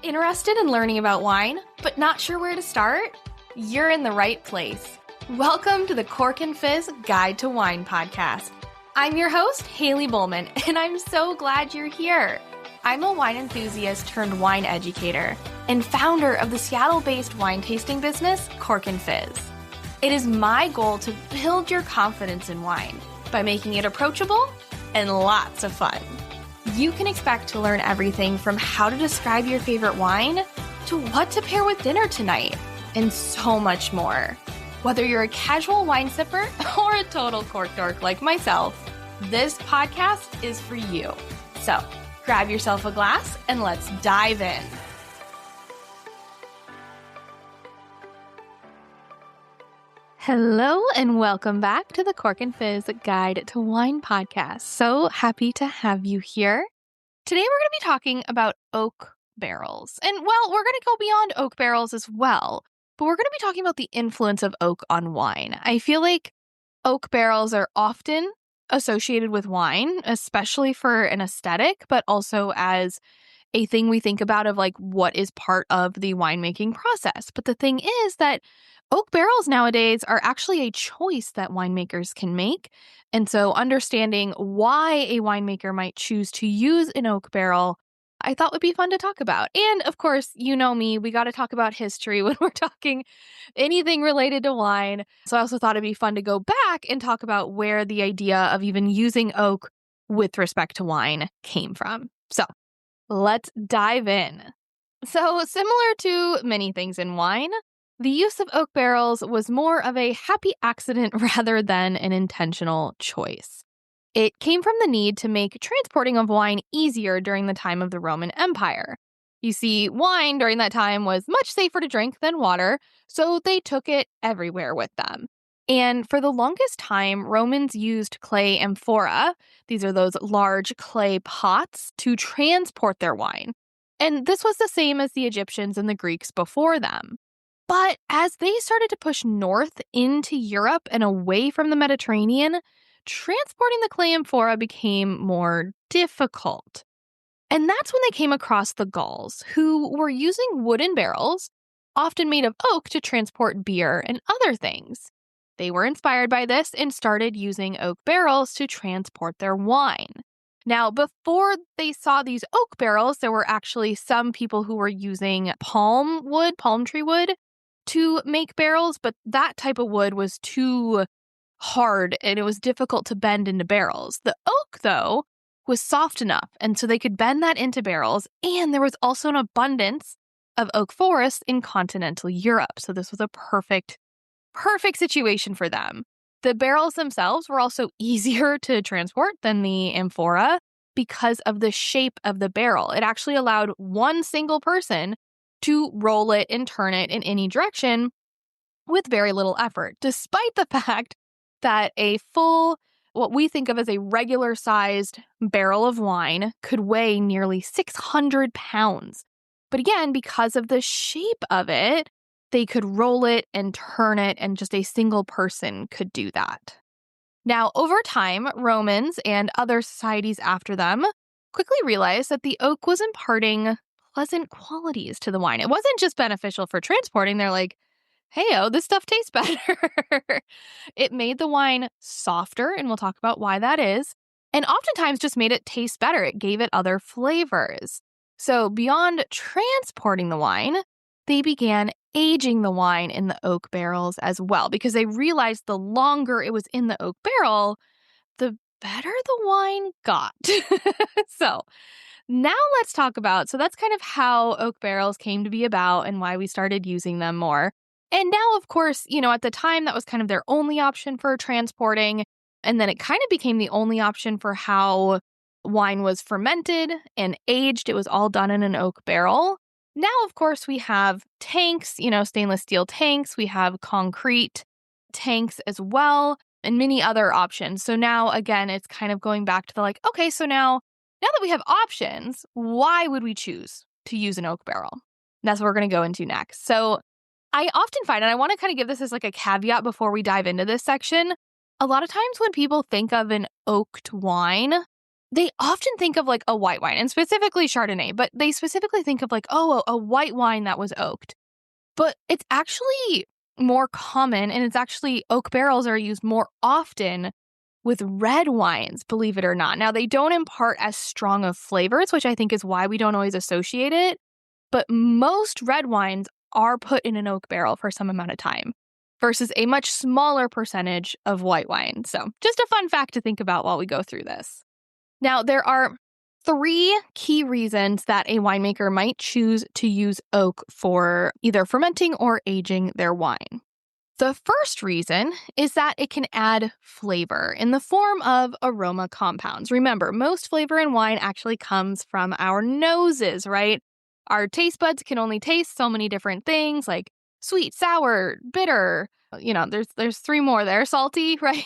Interested in learning about wine, but not sure where to start? You're in the right place. Welcome to the Cork and Fizz Guide to Wine podcast. I'm your host, Haley Bowman, and I'm so glad you're here. I'm a wine enthusiast turned wine educator and founder of the Seattle-based wine tasting business, Cork and Fizz. It is my goal to build your confidence in wine by making it approachable and lots of fun. You can expect to learn everything from how to describe your favorite wine to what to pair with dinner tonight, and so much more. Whether you're a casual wine sipper or a total cork dork like myself, this podcast is for you. So grab yourself a glass and let's dive in. Hello and welcome back to the Cork and Fizz Guide to Wine podcast. So happy to have you here. Today we're going to be talking about oak barrels. And well, we're going to go beyond oak barrels as well, but we're going to be talking about the influence of oak on wine. I feel like oak barrels are often associated with wine, especially for an aesthetic, but also as a thing we think about of like what is part of the winemaking process. But the thing is that oak barrels nowadays are actually a choice that winemakers can make. And so understanding why a winemaker might choose to use an oak barrel, I thought would be fun to talk about. And of course, you know me, we got to talk about history when we're talking anything related to wine. So I also thought it'd be fun to go back and talk about where the idea of even using oak with respect to wine came from. So let's dive in. So similar to many things in wine, the use of oak barrels was more of a happy accident rather than an intentional choice. It came from the need to make transporting of wine easier during the time of the Roman Empire. You see, wine during that time was much safer to drink than water, so they took it everywhere with them. And for the longest time, Romans used clay amphora, these are those large clay pots, to transport their wine. And this was the same as the Egyptians and the Greeks before them. But as they started to push north into Europe and away from the Mediterranean, transporting the clay amphora became more difficult. And that's when they came across the Gauls, who were using wooden barrels, often made of oak, to transport beer and other things. They were inspired by this and started using oak barrels to transport their wine. Now, before they saw these oak barrels, there were actually some people who were using palm tree wood, to make barrels, but that type of wood was too hard and it was difficult to bend into barrels. The oak, though, was soft enough, and so they could bend that into barrels, and there was also an abundance of oak forests in continental Europe, so this was a perfect situation for them. The barrels themselves were also easier to transport than the amphora because of the shape of the barrel. It actually allowed one single person to roll it and turn it in any direction with very little effort, despite the fact that a full, what we think of as a regular-sized barrel of wine could weigh nearly 600 pounds. But again, because of the shape of it, they could roll it and turn it, and just a single person could do that. Now, over time, Romans and other societies after them quickly realized that the oak was imparting pleasant qualities to the wine. It wasn't just beneficial for transporting. They're like, hey, this stuff tastes better. It made the wine softer, and we'll talk about why that is, and oftentimes just made it taste better. It gave it other flavors. So beyond transporting the wine, they began aging the wine in the oak barrels as well, because they realized the longer it was in the oak barrel, the better the wine got. So now let's talk about, so that's kind of how oak barrels came to be about and why we started using them more. And now, of course, at the time that was kind of their only option for transporting. And then it kind of became the only option for how wine was fermented and aged. It was all done in an oak barrel. Now, of course, we have tanks, stainless steel tanks. We have concrete tanks as well, and many other options. So now, again, it's kind of going back to the okay, so now that we have options, why would we choose to use an oak barrel? And that's what we're going to go into next. So I often find, and I want to kind of give this as a caveat before we dive into this section, a lot of times when people think of an oaked wine, they often think of like a white wine, and specifically Chardonnay, but they specifically think of like, oh, a white wine that was oaked. But it's actually more common, and it's actually oak barrels are used more often with red wines, believe it or not. Now, they don't impart as strong of flavors, which I think is why we don't always associate it. But most red wines are put in an oak barrel for some amount of time versus a much smaller percentage of white wine. So just a fun fact to think about while we go through this. Now, there are 3 key reasons that a winemaker might choose to use oak for either fermenting or aging their wine. The first reason is that it can add flavor in the form of aroma compounds. Remember, most flavor in wine actually comes from our noses, right? Our taste buds can only taste so many different things like sweet, sour, bitter. There's 3 more there, salty, right?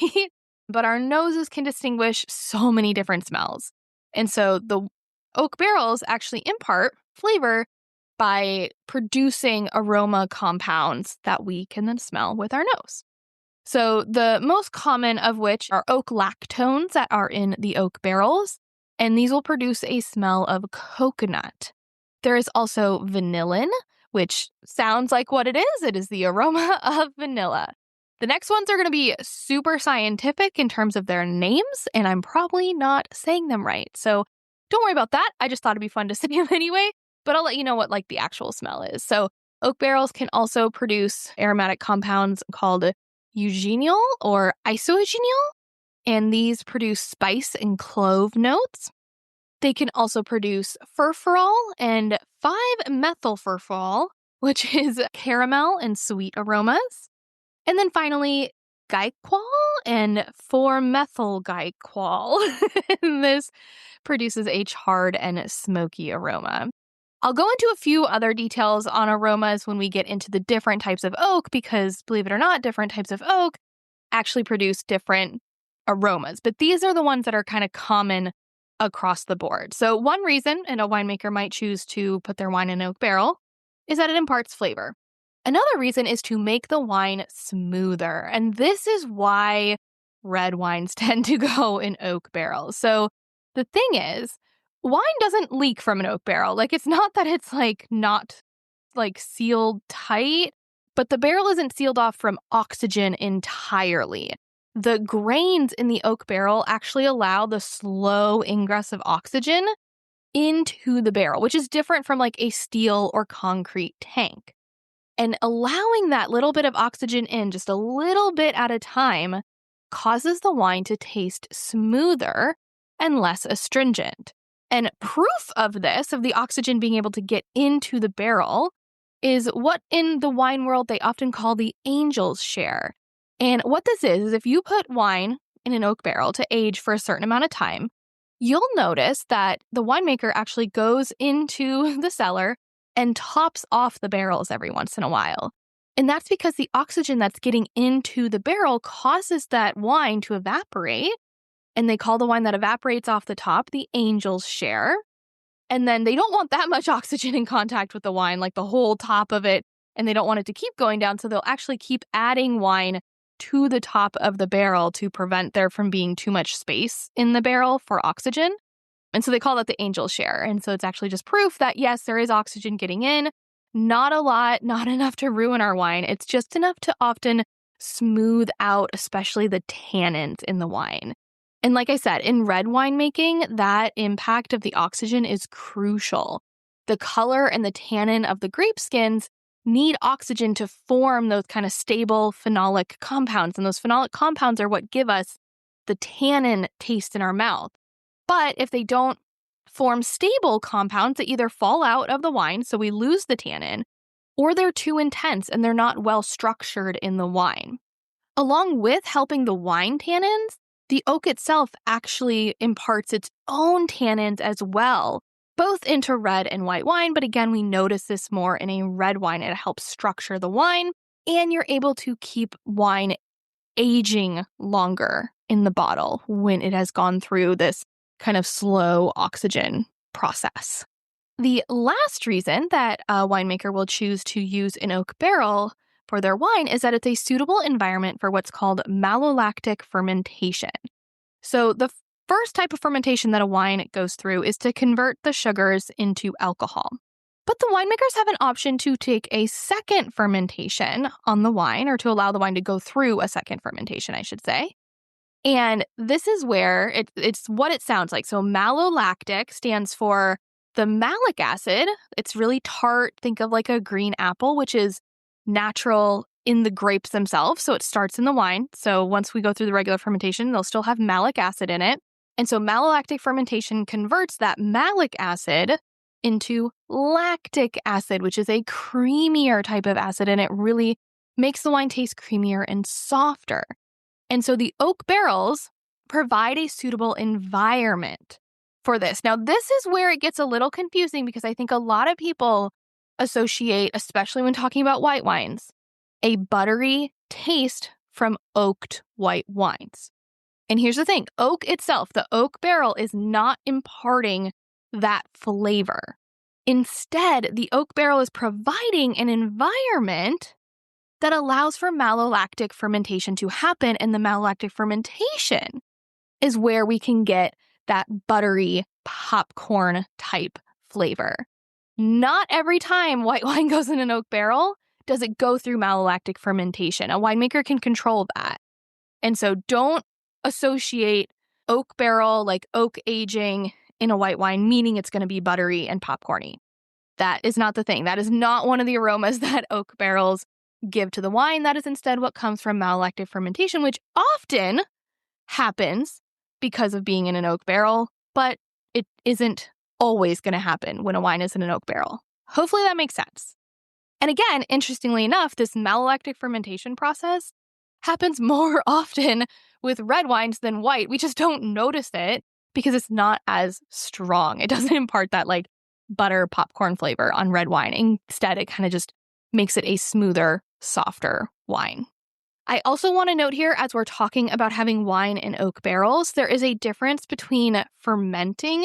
But our noses can distinguish so many different smells. And so the oak barrels actually impart flavor by producing aroma compounds that we can then smell with our nose. So the most common of which are oak lactones that are in the oak barrels, and these will produce a smell of coconut. There is also vanillin, which sounds like what it is. It is the aroma of vanilla. The next ones are going to be super scientific in terms of their names, and I'm probably not saying them right. So don't worry about that. I just thought it'd be fun to say them anyway, but I'll let you know what like the actual smell is. So oak barrels can also produce aromatic compounds called eugenyl or isoeugenyl, and these produce spice and clove notes. They can also produce furfural and 5-methylfurfural, which is caramel and sweet aromas. And then finally, glycol and 4-methyl-glycol. This produces a charred and smoky aroma. I'll go into a few other details on aromas when we get into the different types of oak because, believe it or not, different types of oak actually produce different aromas. But these are the ones that are kind of common across the board. So one reason a winemaker might choose to put their wine in an oak barrel is that it imparts flavor. Another reason is to make the wine smoother. And this is why red wines tend to go in oak barrels. So the thing is, wine doesn't leak from an oak barrel. Like, it's not that it's like not like sealed tight, but the barrel isn't sealed off from oxygen entirely. The grains in the oak barrel actually allow the slow ingress of oxygen into the barrel, which is different from like a steel or concrete tank. And allowing that little bit of oxygen in just a little bit at a time causes the wine to taste smoother and less astringent. And proof of this, of the oxygen being able to get into the barrel, is what in the wine world they often call the angel's share. And what this is if you put wine in an oak barrel to age for a certain amount of time, you'll notice that the winemaker actually goes into the cellar and tops off the barrels every once in a while. And that's because the oxygen that's getting into the barrel causes that wine to evaporate. And they call the wine that evaporates off the top the angel's share. And then they don't want that much oxygen in contact with the wine, like the whole top of it, and they don't want it to keep going down. So they'll actually keep adding wine to the top of the barrel to prevent there from being too much space in the barrel for oxygen. And so they call that the angel's share. And so it's actually just proof that, yes, there is oxygen getting in. Not a lot, not enough to ruin our wine. It's just enough to often smooth out, especially the tannins in the wine. And like I said, in red winemaking, that impact of the oxygen is crucial. The color and the tannin of the grape skins need oxygen to form those kind of stable phenolic compounds. And those phenolic compounds are what give us the tannin taste in our mouth. But if they don't form stable compounds that either fall out of the wine, so we lose the tannin, or they're too intense and they're not well structured in the wine. Along with helping the wine tannins, the oak itself actually imparts its own tannins as well, both into red and white wine. But again, we notice this more in a red wine. It helps structure the wine, and you're able to keep wine aging longer in the bottle when it has gone through this kind of slow oxygen process. The last reason that a winemaker will choose to use an oak barrel for their wine is that it's a suitable environment for what's called malolactic fermentation. So the first type of fermentation that a wine goes through is to convert the sugars into alcohol. But the winemakers have an option to take a second fermentation on the wine, or to allow the wine to go through a second fermentation, I should say. And this is where it's what it sounds like. So malolactic stands for the malic acid. It's really tart. Think of like a green apple, which is natural in the grapes themselves. So it starts in the wine. So once we go through the regular fermentation, they'll still have malic acid in it. And so malolactic fermentation converts that malic acid into lactic acid, which is a creamier type of acid. And it really makes the wine taste creamier and softer. And so the oak barrels provide a suitable environment for this. Now, this is where it gets a little confusing because I think a lot of people associate, especially when talking about white wines, a buttery taste from oaked white wines. And here's the thing, oak itself, the oak barrel is not imparting that flavor. Instead, the oak barrel is providing an environment that allows for malolactic fermentation to happen. And the malolactic fermentation is where we can get that buttery popcorn type flavor. Not every time white wine goes in an oak barrel does it go through malolactic fermentation. A winemaker can control that. And so don't associate oak barrel, like oak aging in a white wine, meaning it's going to be buttery and popcorny. That is not the thing. That is not one of the aromas that oak barrels give to the wine. That is instead what comes from malolactic fermentation, which often happens because of being in an oak barrel, but it isn't always going to happen when a wine is in an oak barrel. Hopefully that makes sense. And again, interestingly enough, this malolactic fermentation process happens more often with red wines than white. We just don't notice it because it's not as strong. It doesn't impart that like butter popcorn flavor on red wine. Instead, it kind of just makes it a smoother, softer wine. I also want to note here, as we're talking about having wine in oak barrels, there is a difference between fermenting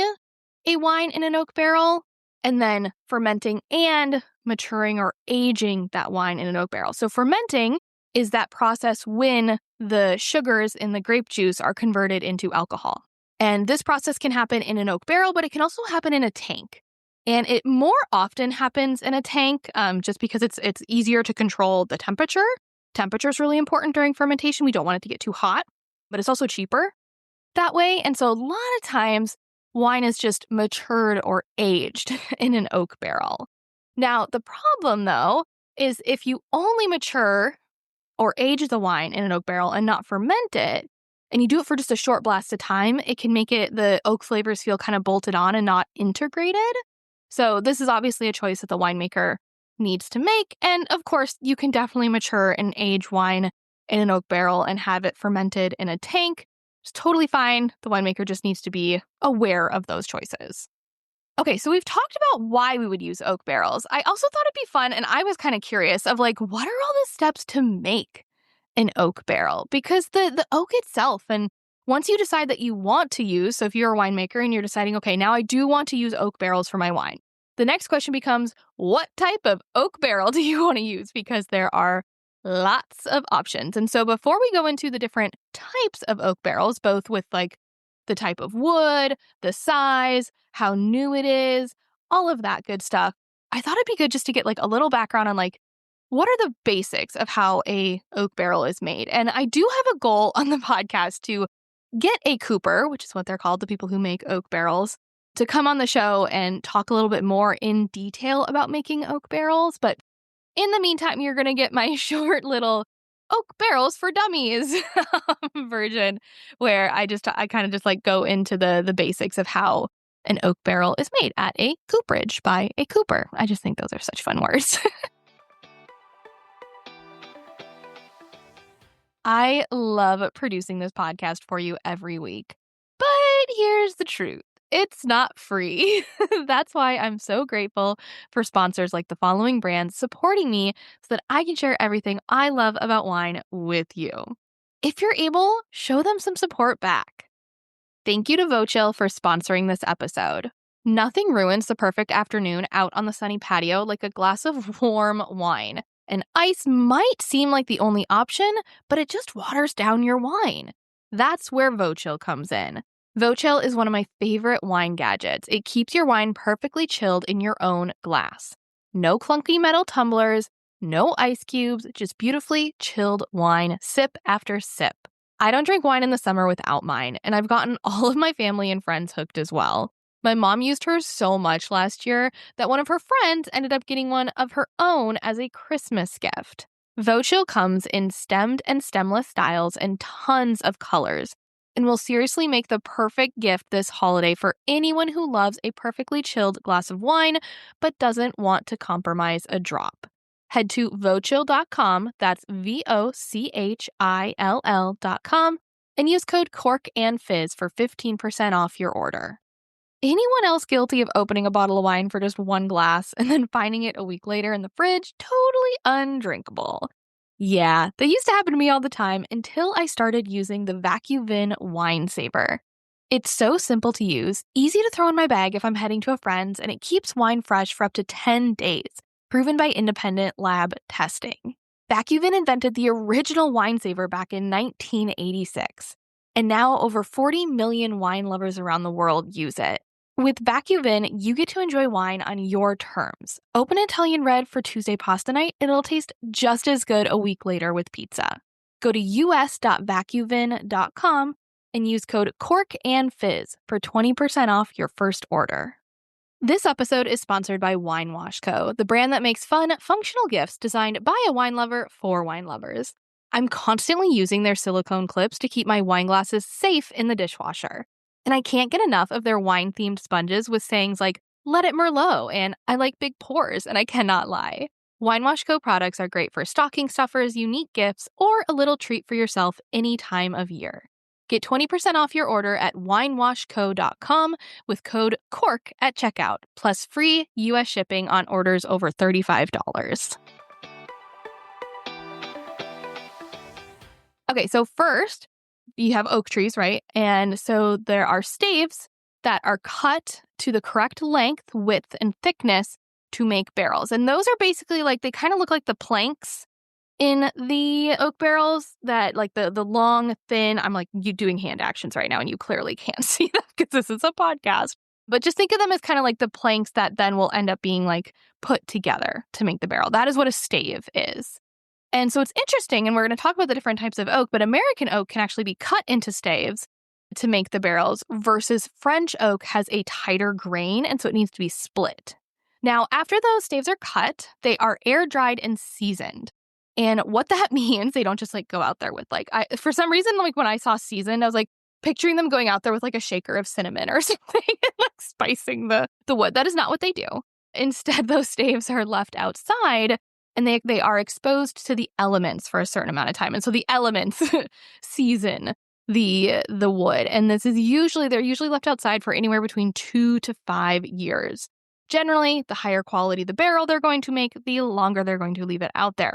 a wine in an oak barrel and then fermenting and maturing or aging that wine in an oak barrel. So fermenting is that process when the sugars in the grape juice are converted into alcohol. And this process can happen in an oak barrel, but it can also happen in a tank. And it more often happens in a tank just because it's easier to control the temperature. Temperature is really important during fermentation. We don't want it to get too hot, but it's also cheaper that way. And so a lot of times wine is just matured or aged in an oak barrel. Now, the problem though is if you only mature or age the wine in an oak barrel and not ferment it, and you do it for just a short blast of time, it can make the oak flavors feel kind of bolted on and not integrated. So this is obviously a choice that the winemaker needs to make. And of course, you can definitely mature and age wine in an oak barrel and have it fermented in a tank. It's totally fine. The winemaker just needs to be aware of those choices. Okay, so we've talked about why we would use oak barrels. I also thought it'd be fun, and I was kind of curious of like, what are all the steps to make an oak barrel? Because the oak itself, and once you decide that you want to use, so if you're a winemaker and you're deciding, okay, now I do want to use oak barrels for my wine, the next question becomes, what type of oak barrel do you want to use? Because there are lots of options. And so before we go into the different types of oak barrels, both with like the type of wood, the size, how new it is, all of that good stuff, I thought it'd be good just to get like a little background on like, what are the basics of how a oak barrel is made? And I do have a goal on the podcast to get a cooper, which is what they're called, the people who make oak barrels, to come on the show and talk a little bit more in detail about making oak barrels. But in the meantime, you're going to get my short little oak barrels for dummies version where I kind of just like go into the basics of how an oak barrel is made at a cooperage by a cooper. I just think those are such fun words. I love producing this podcast for you every week. But here's the truth. It's not free. That's why I'm so grateful for sponsors like the following brands supporting me so that I can share everything I love about wine with you. If you're able, show them some support back. Thank you to Vochill for sponsoring this episode. Nothing ruins the perfect afternoon out on the sunny patio like a glass of warm wine. And ice might seem like the only option, but it just waters down your wine. That's where Vochill comes in. VoChill is one of my favorite wine gadgets. It keeps your wine perfectly chilled in your own glass. No clunky metal tumblers, no ice cubes, just beautifully chilled wine, sip after sip. I don't drink wine in the summer without mine, and I've gotten all of my family and friends hooked as well. My mom used hers so much last year that one of her friends ended up getting one of her own as a Christmas gift. VoChill comes in stemmed and stemless styles and tons of colors, and will seriously make the perfect gift this holiday for anyone who loves a perfectly chilled glass of wine but doesn't want to compromise a drop. Head to vochill.com, that's VOCHILL.com, and use code CORKANDFIZZ for 15% off your order. Anyone else guilty of opening a bottle of wine for just one glass and then finding it a week later in the fridge totally undrinkable? Yeah, that used to happen to me all the time until I started using the VacuVin Wine Saver. It's so simple to use, easy to throw in my bag if I'm heading to a friend's, and it keeps wine fresh for up to 10 days, proven by independent lab testing. VacuVin invented the original wine saver back in 1986, and now over 40 million wine lovers around the world use it. With VacuVin, you get to enjoy wine on your terms. Open Italian red for Tuesday pasta night, and it'll taste just as good a week later with pizza. Go to us.vacuvin.com and use code CORKANDFIZZ for 20% off your first order. This episode is sponsored by Wine Wash Co., the brand that makes fun, functional gifts designed by a wine lover for wine lovers. I'm constantly using their silicone clips to keep my wine glasses safe in the dishwasher. And I can't get enough of their wine-themed sponges with sayings like, "Let it Merlot," and "I like big pours," and I cannot lie. Wine Wash Co. products are great for stocking stuffers, unique gifts, or a little treat for yourself any time of year. Get 20% off your order at winewashco.com with code CORK at checkout, plus free U.S. shipping on orders over $35. Okay, so first, you have oak trees, right? And so there are staves that are cut to the correct length, width, and thickness to make barrels. And those are basically like, they kind of look like the planks in the oak barrels that like the long, thin, I'm like you doing hand actions right now and you clearly can't see that because this is a podcast. But just think of them as kind of like the planks that then will end up being like put together to make the barrel. That is what a stave is. And so it's interesting, and we're going to talk about the different types of oak, but American oak can actually be cut into staves to make the barrels versus French oak has a tighter grain, and so it needs to be split. Now, after those staves are cut, they are air dried and seasoned. And what that means, they don't just like go out there with like, for some reason, like when I saw seasoned, I was like picturing them going out there with like a shaker of cinnamon or something and like spicing the wood. That is not what they do. Instead, those staves are left outside and they are exposed to the elements for a certain amount of time. And so the elements season the wood. And they're usually left outside for anywhere between 2 to 5 years. Generally, the higher quality the barrel they're going to make, the longer they're going to leave it out there.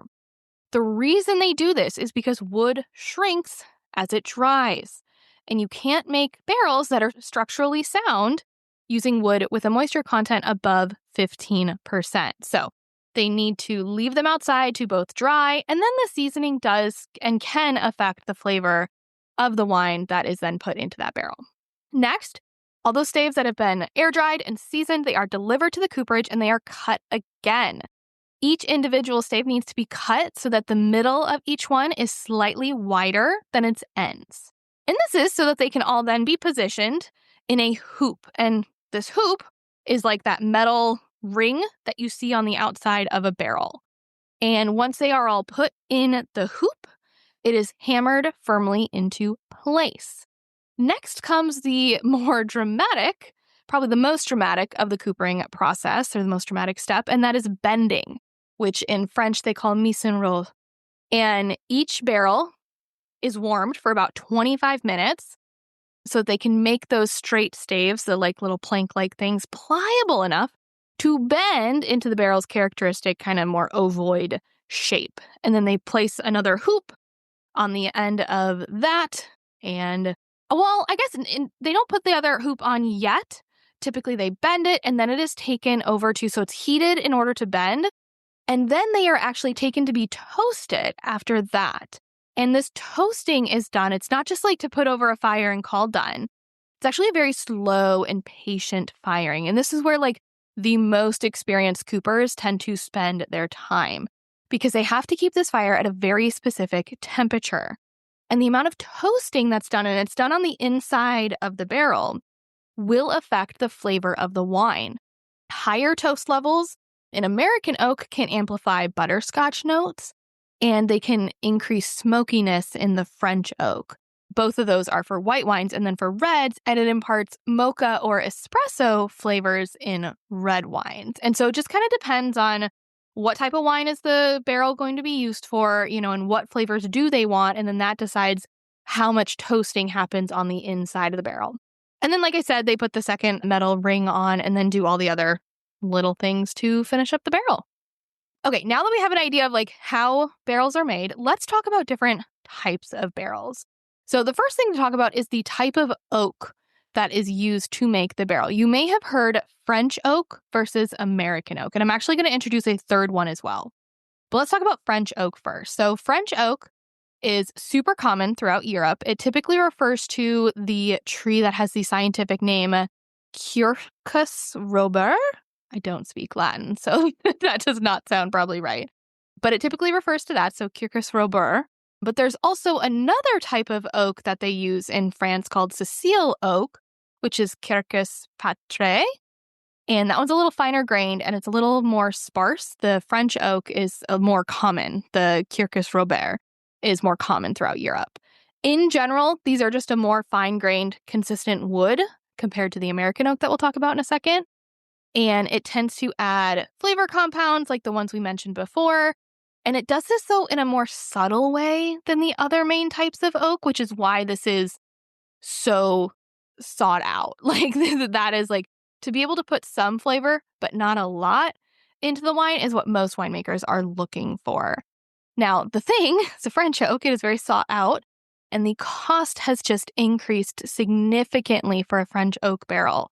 The reason they do this is because wood shrinks as it dries. And you can't make barrels that are structurally sound using wood with a moisture content above 15%. So they need to leave them outside to both dry, and then the seasoning does and can affect the flavor of the wine that is then put into that barrel. Next, all those staves that have been air dried and seasoned, they are delivered to the cooperage and they are cut again. Each individual stave needs to be cut so that the middle of each one is slightly wider than its ends. And this is so that they can all then be positioned in a hoop. And this hoop is like that metal ring that you see on the outside of a barrel. And once they are all put in the hoop, it is hammered firmly into place. Next comes the more dramatic, probably the most dramatic of the coopering process, or the most dramatic step, and that is bending, which in French they call mise en route. And each barrel is warmed for about 25 minutes so that they can make those straight staves, the like little plank-like things, pliable enough to bend into the barrel's characteristic kind of more ovoid shape. And then they place another hoop on the end of that. And, well, I guess they don't put the other hoop on yet. Typically they bend it and then it is taken over to, so it's heated in order to bend. And then they are actually taken to be toasted after that. And this toasting is done. It's not just like to put over a fire and call done. It's actually a very slow and patient firing. And this is where like the most experienced coopers tend to spend their time because they have to keep this fire at a very specific temperature. And the amount of toasting that's done, and it's done on the inside of the barrel, will affect the flavor of the wine. Higher toast levels in American oak can amplify butterscotch notes, and they can increase smokiness in the French oak. Both of those are for white wines, and then for reds, and it imparts mocha or espresso flavors in red wines. And so it just kind of depends on what type of wine is the barrel going to be used for, and what flavors do they want, and then that decides how much toasting happens on the inside of the barrel. And then, like I said, they put the second metal ring on and then do all the other little things to finish up the barrel. Okay, now that we have an idea of like how barrels are made, let's talk about different types of barrels. So the first thing to talk about is the type of oak that is used to make the barrel. You may have heard French oak versus American oak, and I'm actually going to introduce a third one as well. But let's talk about French oak first. So French oak is super common throughout Europe. It typically refers to the tree that has the scientific name Quercus robur. I don't speak Latin, so that does not sound probably right. But it typically refers to that, so Quercus robur. But there's also another type of oak that they use in France called Sicile oak, which is Quercus patre. And that one's a little finer grained and it's a little more sparse. The French oak is more common. The Quercus robur is more common throughout Europe. In general, these are just a more fine-grained, consistent wood compared to the American oak that we'll talk about in a second. And it tends to add flavor compounds like the ones we mentioned before. And it does this, though, in a more subtle way than the other main types of oak, which is why this is so sought out. Like, that is like, to be able to put some flavor, but not a lot into the wine is what most winemakers are looking for. Now, the thing, it's a French oak, it is very sought out, and the cost has just increased significantly for a French oak barrel.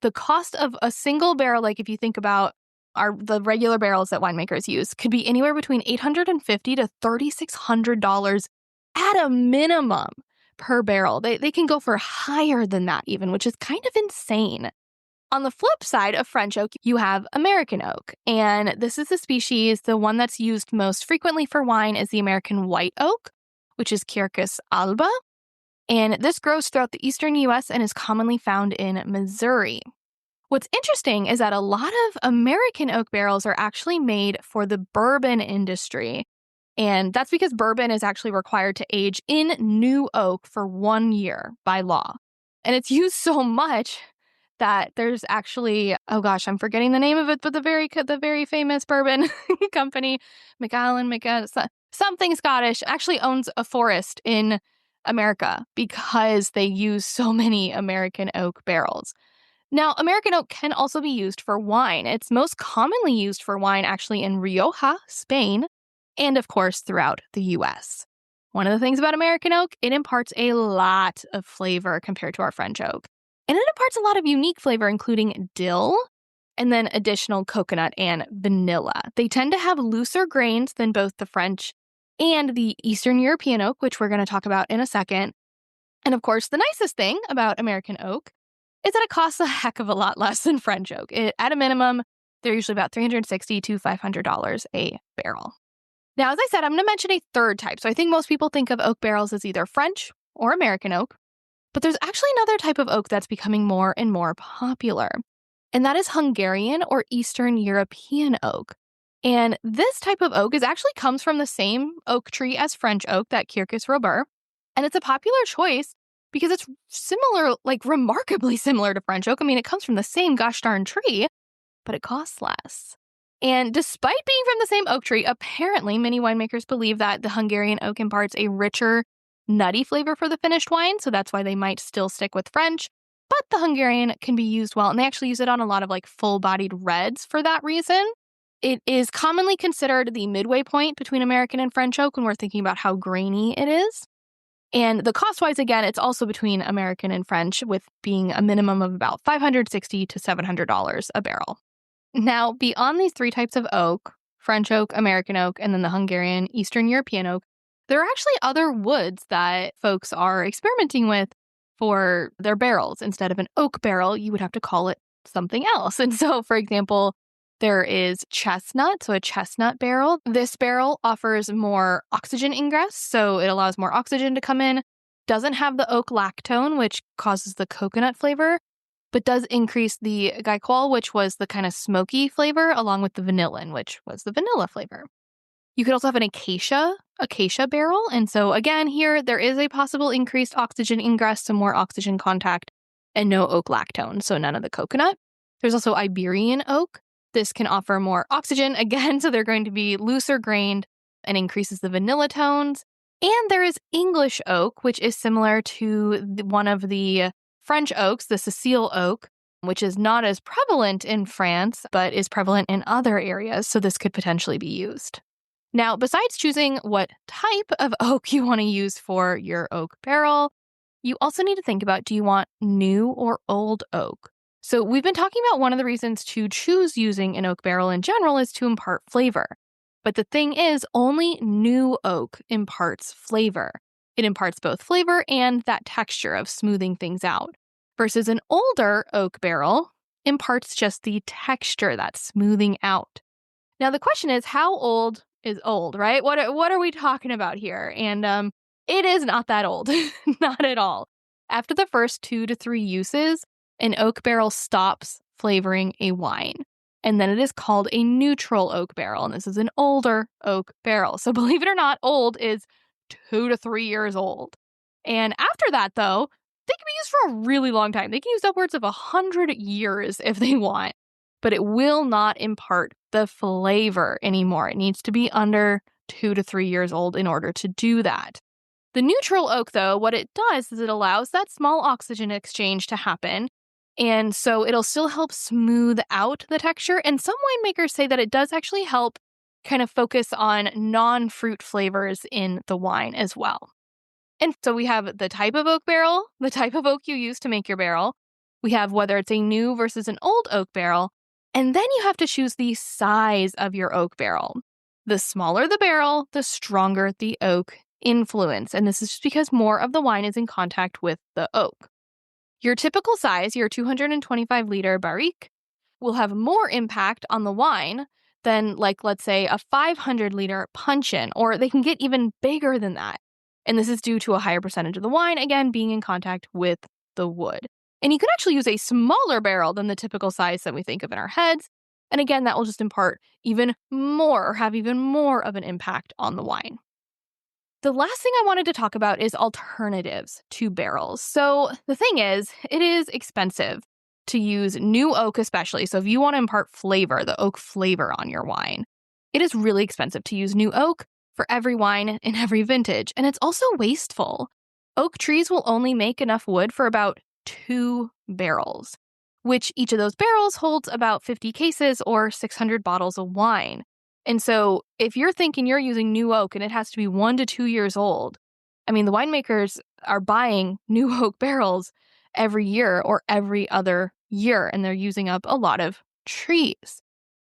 The cost of a single barrel, like if you think about the regular barrels that winemakers use, could be anywhere between $850 to $3,600 at a minimum per barrel. They can go for higher than that even, which is kind of insane. On the flip side of French oak, you have American oak. And this is the species, the one that's used most frequently for wine is the American white oak, which is Quercus alba. And this grows throughout the eastern U.S. and is commonly found in Missouri. What's interesting is that a lot of American oak barrels are actually made for the bourbon industry. And that's because bourbon is actually required to age in new oak for 1 year by law. And it's used so much that there's actually, oh gosh, I'm forgetting the name of it, but the very famous bourbon company, something Scottish, actually owns a forest in America because they use so many American oak barrels. Now, American oak can also be used for wine. It's most commonly used for wine actually in Rioja, Spain, and of course throughout the US. One of the things about American oak, it imparts a lot of flavor compared to our French oak. And it imparts a lot of unique flavor, including dill, and then additional coconut and vanilla. They tend to have looser grains than both the French and the Eastern European oak, which we're going to talk about in a second. And of course, the nicest thing about American oak is that it costs a heck of a lot less than French oak. At a minimum, they're usually about $360 to $500 a barrel. Now, as I said, I'm going to mention a third type. So I think most people think of oak barrels as either French or American oak. But there's actually another type of oak that's becoming more and more popular, and that is Hungarian or Eastern European oak. And this type of oak actually comes from the same oak tree as French oak, that Quercus robur, and it's a popular choice because it's similar, like remarkably similar to French oak. I mean, it comes from the same gosh darn tree, but it costs less. And despite being from the same oak tree, apparently many winemakers believe that the Hungarian oak imparts a richer, nutty flavor for the finished wine, so that's why they might still stick with French, but the Hungarian can be used well, and they actually use it on a lot of like full-bodied reds for that reason. It is commonly considered the midway point between American and French oak when we're thinking about how grainy it is. And the cost-wise, again, it's also between American and French, with being a minimum of about $560 to $700 a barrel. Now, beyond these three types of oak, French oak, American oak, and then the Hungarian, Eastern European oak, there are actually other woods that folks are experimenting with for their barrels. Instead of an oak barrel, you would have to call it something else. And so, for example, there is chestnut, so a chestnut barrel. This barrel offers more oxygen ingress, so it allows more oxygen to come in. Doesn't have the oak lactone, which causes the coconut flavor, but does increase the glycol, which was the kind of smoky flavor, along with the vanillin, which was the vanilla flavor. You could also have an acacia barrel. And so again, here, there is a possible increased oxygen ingress, so more oxygen contact, and no oak lactone, so none of the coconut. There's also Iberian oak. This can offer more oxygen, again, so they're going to be looser grained and increases the vanilla tones. And there is English oak, which is similar to one of the French oaks, the Sicile oak, which is not as prevalent in France, but is prevalent in other areas, so this could potentially be used. Now, besides choosing what type of oak you want to use for your oak barrel, you also need to think about, do you want new or old oak? So we've been talking about one of the reasons to choose using an oak barrel in general is to impart flavor. But the thing is, only new oak imparts flavor. It imparts both flavor and that texture of smoothing things out. Versus an older oak barrel imparts just the texture, that smoothing out. Now, the question is, how old is old, right? What are we talking about here? And it is not that old, not at all. After the first 2 to 3 uses, an oak barrel stops flavoring a wine. And then it is called a neutral oak barrel. And this is an older oak barrel. So believe it or not, old is 2 to 3 years old. And after that, though, they can be used for a really long time. They can use upwards of 100 years if they want. But it will not impart the flavor anymore. It needs to be under 2 to 3 years old in order to do that. The neutral oak, though, what it does is it allows that small oxygen exchange to happen. And so it'll still help smooth out the texture. And some winemakers say that it does actually help kind of focus on non-fruit flavors in the wine as well. And so we have the type of oak barrel, the type of oak you use to make your barrel. We have whether it's a new versus an old oak barrel. And then you have to choose the size of your oak barrel. The smaller the barrel, the stronger the oak influence. And this is just because more of the wine is in contact with the oak. Your typical size, your 225-liter barrique, will have more impact on the wine than, like, let's say, a 500-liter puncheon, or they can get even bigger than that. And this is due to a higher percentage of the wine, again, being in contact with the wood. And you can actually use a smaller barrel than the typical size that we think of in our heads. And again, that will just impart even more or have even more of an impact on the wine. The last thing I wanted to talk about is alternatives to barrels. So the thing is, it is expensive to use new oak especially. So if you want to impart flavor, the oak flavor on your wine, it is really expensive to use new oak for every wine in every vintage. And it's also wasteful. Oak trees will only make enough wood for about 2 barrels, which each of those barrels holds about 50 cases or 600 bottles of wine. And so if you're thinking you're using new oak and it has to be 1 to 2 years old, I mean, the winemakers are buying new oak barrels every year or every other year, and they're using up a lot of trees.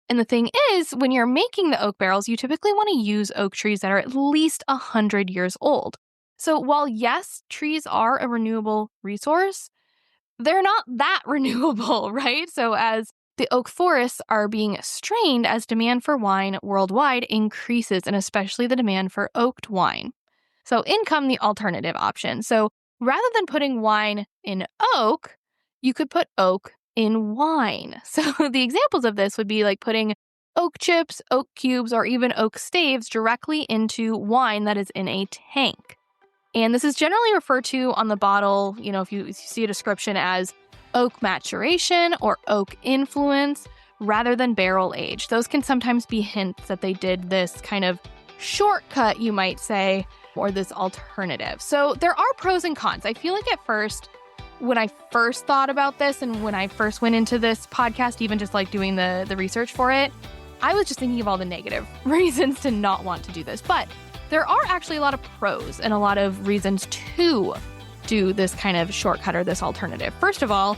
And the thing is, when you're making the oak barrels, you typically want to use oak trees that are at least 100 years old. So while, yes, trees are a renewable resource, they're not that renewable, right? So as the oak forests are being strained as demand for wine worldwide increases, and especially the demand for oaked wine. So in come the alternative option. So rather than putting wine in oak, you could put oak in wine. So the examples of this would be like putting oak chips, oak cubes, or even oak staves directly into wine that is in a tank. And this is generally referred to on the bottle, if you see a description as oak maturation or oak influence rather than barrel age. Those can sometimes be hints that they did this kind of shortcut, you might say, or this alternative. So there are pros and cons. I feel like at first, when I first thought about this and when I first went into this podcast, even just like doing the research for it, I was just thinking of all the negative reasons to not want to do this. But there are actually a lot of pros and a lot of reasons to do this kind of shortcut or this alternative. First of all,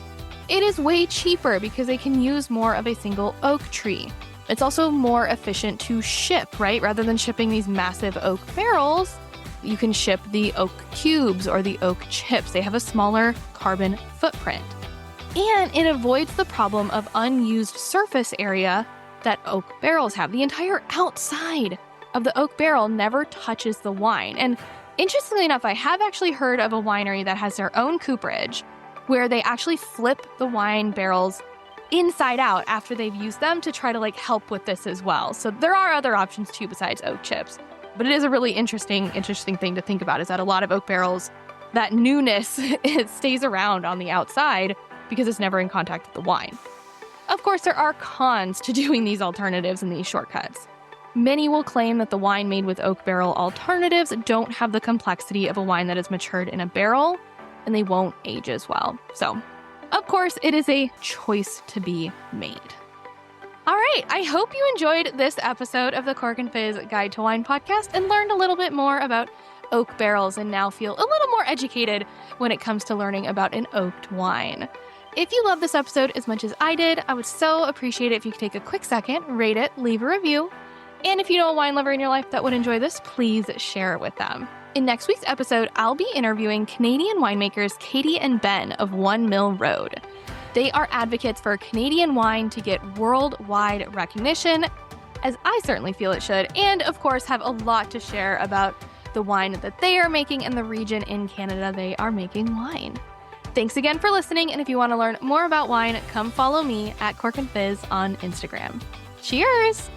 it is way cheaper because they can use more of a single oak tree. It's also more efficient to ship, right? Rather than shipping these massive oak barrels, you can ship the oak cubes or the oak chips. They have a smaller carbon footprint. And it avoids the problem of unused surface area that oak barrels have. The entire outside of the oak barrel never touches the wine. And interestingly enough, I have actually heard of a winery that has their own cooperage where they actually flip the wine barrels inside out after they've used them to try to help with this as well. So there are other options too besides oak chips. But it is a really interesting thing to think about, is that a lot of oak barrels, that newness, it stays around on the outside because it's never in contact with the wine. Of course, there are cons to doing these alternatives and these shortcuts. Many will claim that the wine made with oak barrel alternatives don't have the complexity of a wine that is matured in a barrel, and they won't age as well. So, of course, it is a choice to be made. All right, I hope you enjoyed this episode of the Cork and Fizz Guide to Wine podcast and learned a little bit more about oak barrels and now feel a little more educated when it comes to learning about an oaked wine. If you love this episode as much as I did, I would so appreciate it if you could take a quick second, rate it, leave a review. And if you know a wine lover in your life that would enjoy this, please share it with them. In next week's episode, I'll be interviewing Canadian winemakers Katie and Ben of One Mill Road. They are advocates for Canadian wine to get worldwide recognition, as I certainly feel it should, and of course have a lot to share about the wine that they are making and the region in Canada they are making wine. Thanks again for listening, and if you want to learn more about wine, come follow me at Cork and Fizz on Instagram. Cheers!